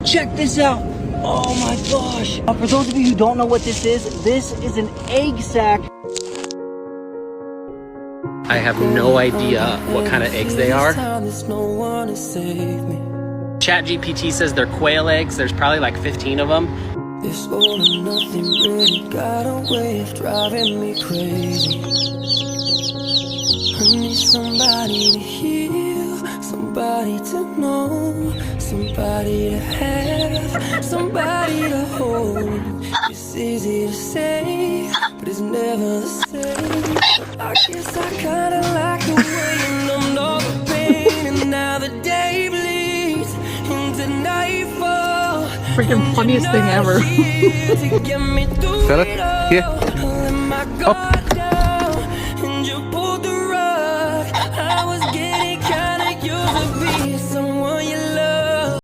check this out. Oh my gosh. For those of you who don't know what this is an egg sack. I have no idea what kind of eggs they are. ChatGPT says they're quail eggs. There's probably like 15 of them. This all or nothing really got a way of driving me crazy. I need somebody to heal, somebody to know, somebody to have, somebody to hold. It's easy to say, but it's never the same. I guess I kinda like the way you numbed all the pain, and now the day bleeds into nightfall. Freaking funniest thing ever. Fella, here. Up.